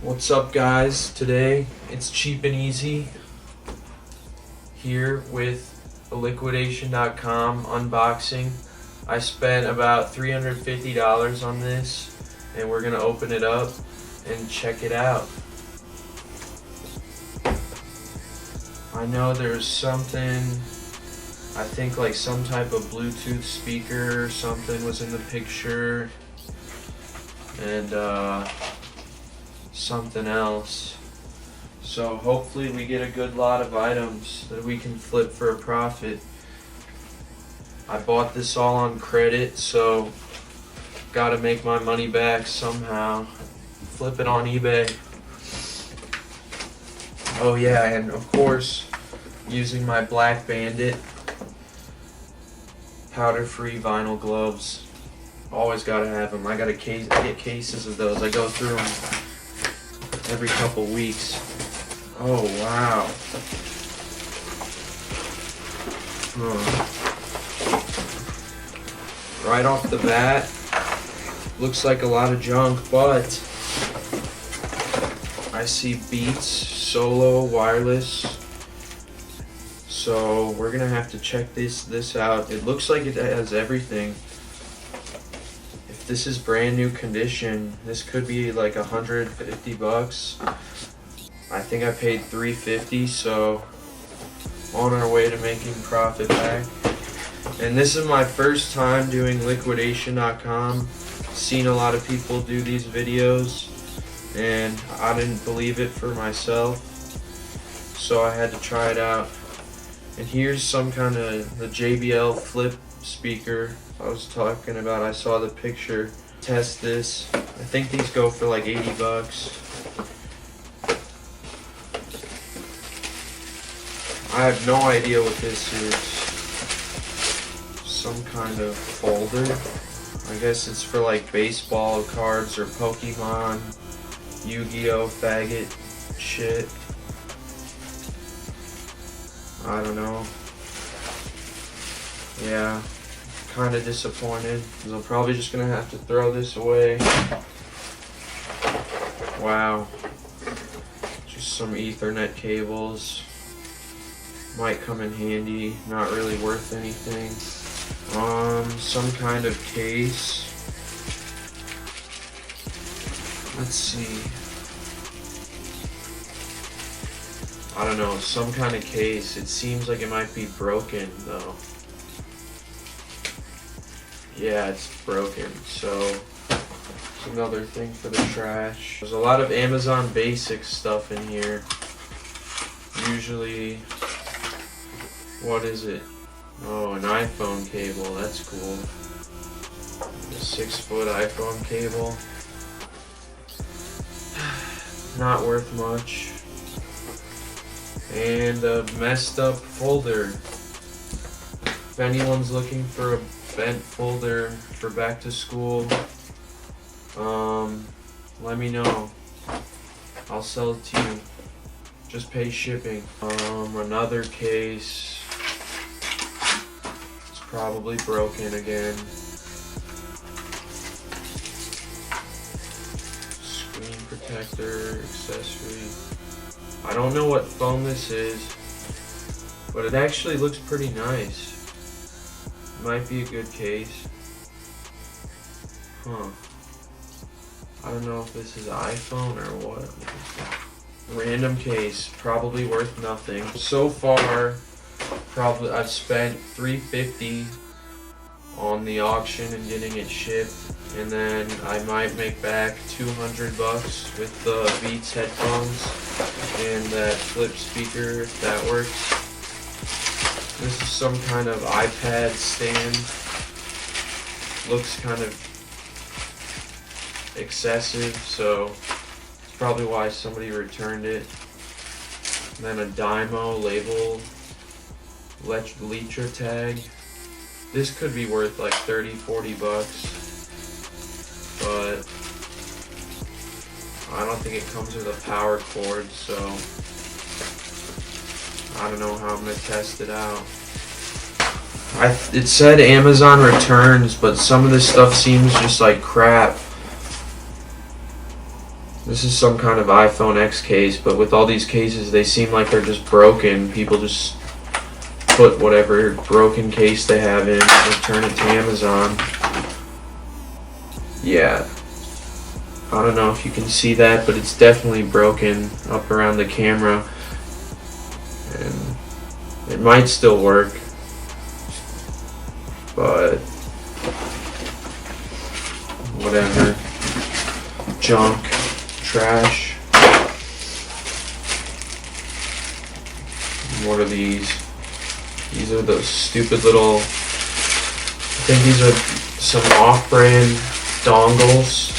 What's up, guys? Today it's cheap and easy here with the LIQUIDATION.com unboxing. I spent about $350 on this, and we're gonna open it up and check it out. I know there's something, I think like some type of Bluetooth speaker or something was in the picture, and something else. So hopefully we get a good lot of items that we can flip for a profit. I bought this all on credit, so gotta make my money back somehow. Flip it on eBay. Oh yeah, and of course, using my Black Bandit powder-free vinyl gloves. Always gotta have them. I gotta get cases of those. I go through them every couple weeks. Oh wow. Right off the bat, looks like a lot of junk, but I see Beats Solo wireless. So we're gonna have to check this out. It looks like it has everything. If this is brand new condition, this could be like $150. I think I paid $350, so on our way to making profit back. And this is my first time doing LIQUIDATION.com. Seen a lot of people do these videos, and I didn't believe it for myself, so I had to try it out. And here's some kind of the JBL flip speaker I was talking about. I saw the picture. Test this. I think these go for like $80. I have no idea what this is. Some kind of folder. I guess it's for like baseball cards or Pokemon, Yu-Gi-Oh faggot shit. I don't know. Yeah, kind of disappointed because I'm probably just gonna have to throw this away. Wow. Just some Ethernet cables. Might come in handy. Not really worth anything. Some kind of case. Let's see. I don't know, some kind of case. It seems like it might be broken though. Yeah, it's broken, so it's another thing for the trash. There's a lot of Amazon Basics stuff in here. Usually, what is it? Oh, an iPhone cable, that's cool. A 6-foot iPhone cable. Not worth much. And a messed up folder. If anyone's looking for a bent folder for back to school, let me know. I'll sell it to you. Just pay shipping. Another case. It's probably broken again. Screen protector, accessory. I don't know what phone this is, but it actually looks pretty nice. Might be a good case. Huh. I don't know if this is an iPhone or what. Random case, probably worth nothing. So far, probably I've spent $350 on the auction and getting it shipped, and then I might make back $200 with the Beats headphones and that flip speaker, if that works. This is some kind of iPad stand. Looks kind of excessive, so it's probably why somebody returned it. And then a Dymo label, Litra tag. This could be worth like $30-40, but I don't think it comes with a power cord, so I don't know how I'm gonna test it out. It said Amazon returns, but some of this stuff seems just like crap. This is some kind of iPhone X case, but with all these cases, they seem like they're just broken. People just put whatever broken case they have in and return it to Amazon. Yeah. I don't know if you can see that, but it's definitely broken up around the camera. And it might still work, but whatever. Junk. Trash. What are these? These are those stupid little, I think these are some off-brand dongles.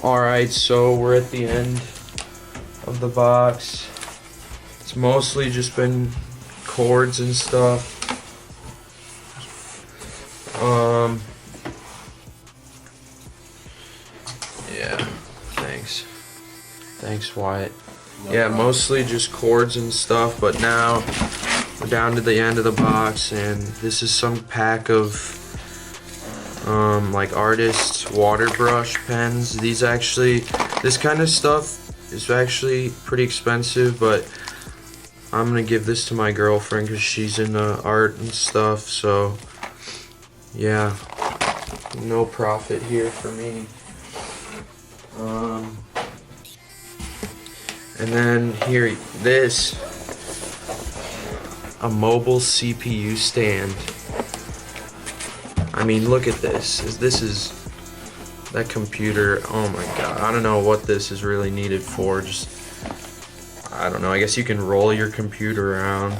Alright, so we're at the end of the box. It's mostly just been cords and stuff. Yeah, thanks Wyatt. Yeah, mostly just cords and stuff, but now we're down to the end of the box, and this is some pack of like artist water brush pens. This kind of stuff is actually pretty expensive, but I'm gonna give this to my girlfriend because she's into art and stuff, so yeah, no profit here for me. And then here, a mobile CPU stand. I mean, look at this. This is that computer. Oh my god. I don't know what this is really needed for. Just, I don't know. I guess you can roll your computer around.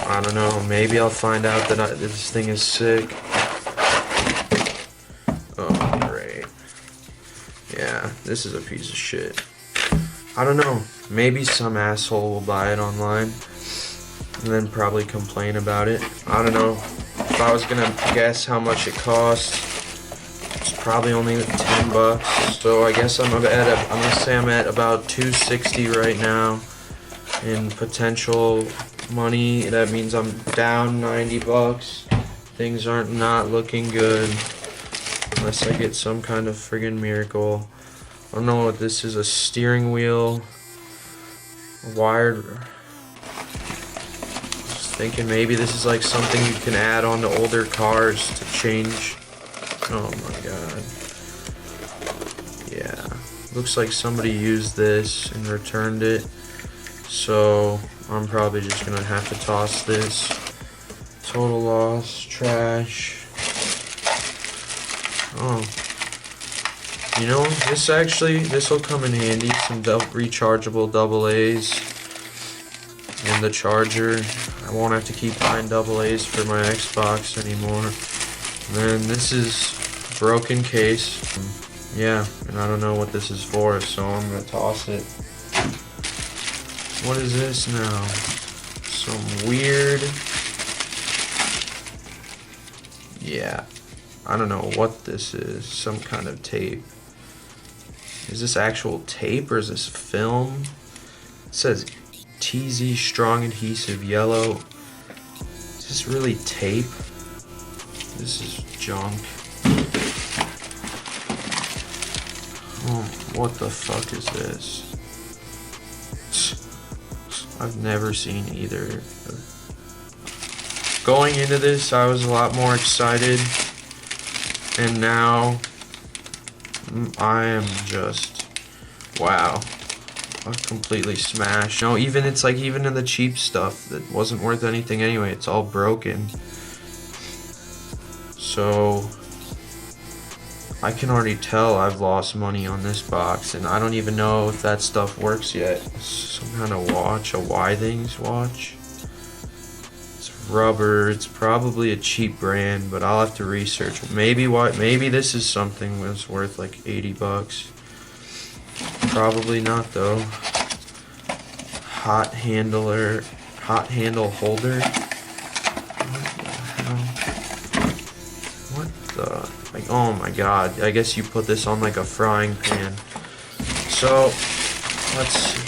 I don't know. Maybe I'll find out that this thing is sick. Oh, great. Yeah, this is a piece of shit. I don't know. Maybe some asshole will buy it online and then probably complain about it. I don't know. If I was gonna guess how much it costs, it's probably only 10 bucks. So I guess I'm gonna say I'm at about 260 right now in potential money. That means I'm down 90 bucks. Things aren't not looking good unless I get some kind of friggin' miracle. I don't know what this is. A steering wheel, wired. Thinking maybe this is like something you can add on to older cars to change. Oh my god. Yeah. Looks like somebody used this and returned it. So I'm probably just gonna have to toss this. Total loss, trash. Oh. You know, this will come in handy. Some rechargeable AA's. And the charger. I won't have to keep buying AA's for my Xbox anymore. And then this is broken case. Yeah, and I don't know what this is for, so I'm gonna toss it. What is this now? Some weird. Yeah, I don't know what this is. Some kind of tape. Is this actual tape or is this film? It says TZ strong adhesive yellow. Is this really tape? This is junk. Oh, what the fuck is this? I've never seen either. Going into this, I was a lot more excited, and now I am just, wow, I'm completely smashed. No, even it's like even in the cheap stuff that wasn't worth anything anyway, it's all broken. So I can already tell I've lost money on this box, and I don't even know if that stuff works yet. Some kind of watch, a Withings watch. It's rubber. It's probably a cheap brand, but I'll have to research. Maybe this is something that's worth like 80 bucks. Probably not though. Hot handle holder. What the? Like, oh my god, I guess you put this on like a frying pan. So, let's see.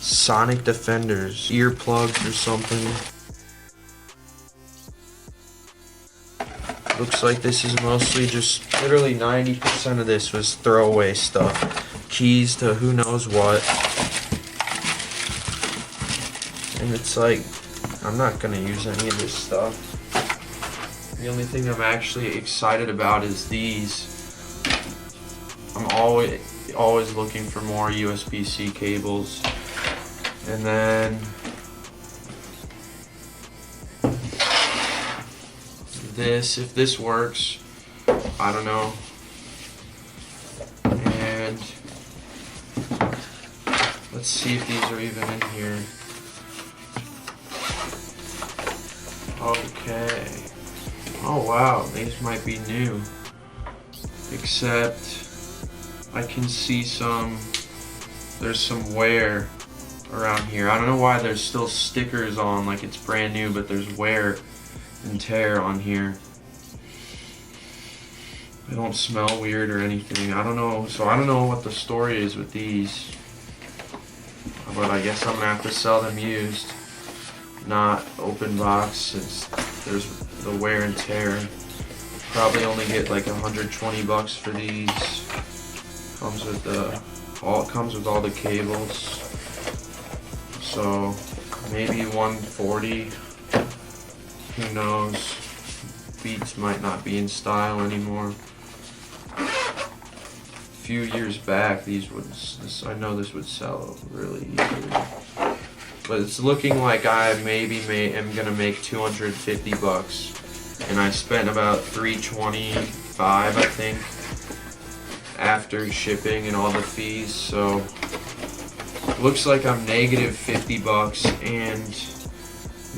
Sonic Defenders, earplugs or something. Looks like this is mostly just, literally 90% of this was throwaway stuff. Keys to who knows what. And it's like, I'm not gonna use any of this stuff. The only thing I'm actually excited about is these. I'm always looking for more USB-C cables. And then this, if this works, I don't know. And let's see if these are even in here. Okay. Oh wow, these might be new. Except I can see there's some wear around here. I don't know why there's still stickers on like it's brand new, but there's wear and tear on here. They don't smell weird or anything. I don't know. So I don't know what the story is with these. But I guess I'm gonna have to sell them used. Not open box, since there's the wear and tear. Probably only get like 120 bucks for these. Comes with all the cables. So maybe 140. Who knows? Beats might not be in style anymore. A few years back, I know this would sell really easily. But it's looking like I am gonna make 250 bucks, and I spent about 325, I think, after shipping and all the fees. So looks like I'm negative 50 bucks, and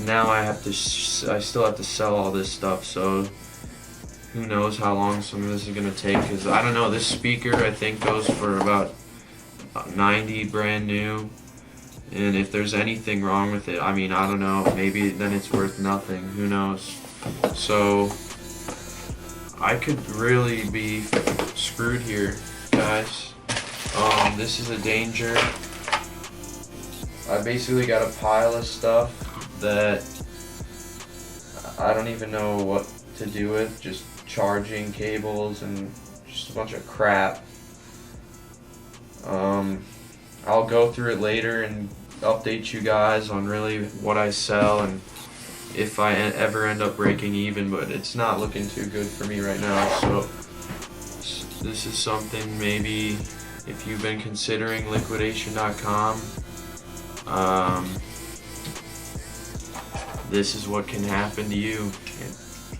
now I still have to sell all this stuff. So who knows how long some of this is gonna take? Because I don't know. This speaker I think goes for about 90 brand new. And if there's anything wrong with it, I mean, I don't know, maybe then it's worth nothing, who knows. So I could really be screwed here, guys. This is a danger. I basically got a pile of stuff that I don't even know what to do with, just charging cables and just a bunch of crap. I'll go through it later and update you guys on really what I sell and if I ever end up breaking even, but it's not looking too good for me right now. So this is something, maybe if you've been considering liquidation.com, this is what can happen to you.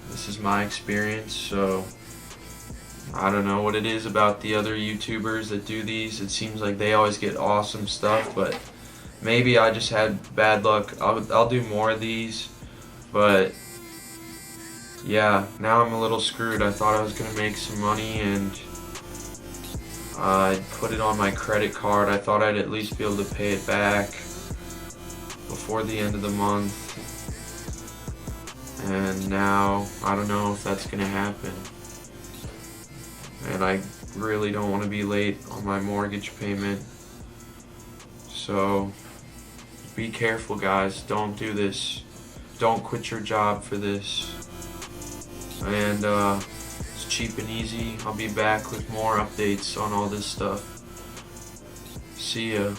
This is my experience. So I don't know what it is about the other YouTubers that do these. It seems like they always get awesome stuff, but maybe I just had bad luck. I'll do more of these, but yeah, now I'm a little screwed. I thought I was gonna make some money, and I put it on my credit card. I thought I'd at least be able to pay it back before the end of the month, and now I don't know if that's gonna happen. And I really don't want to be late on my mortgage payment. So be careful, guys. Don't do this. Don't quit your job for this. And It's cheap and easy. I'll be back with more updates on all this stuff. See ya.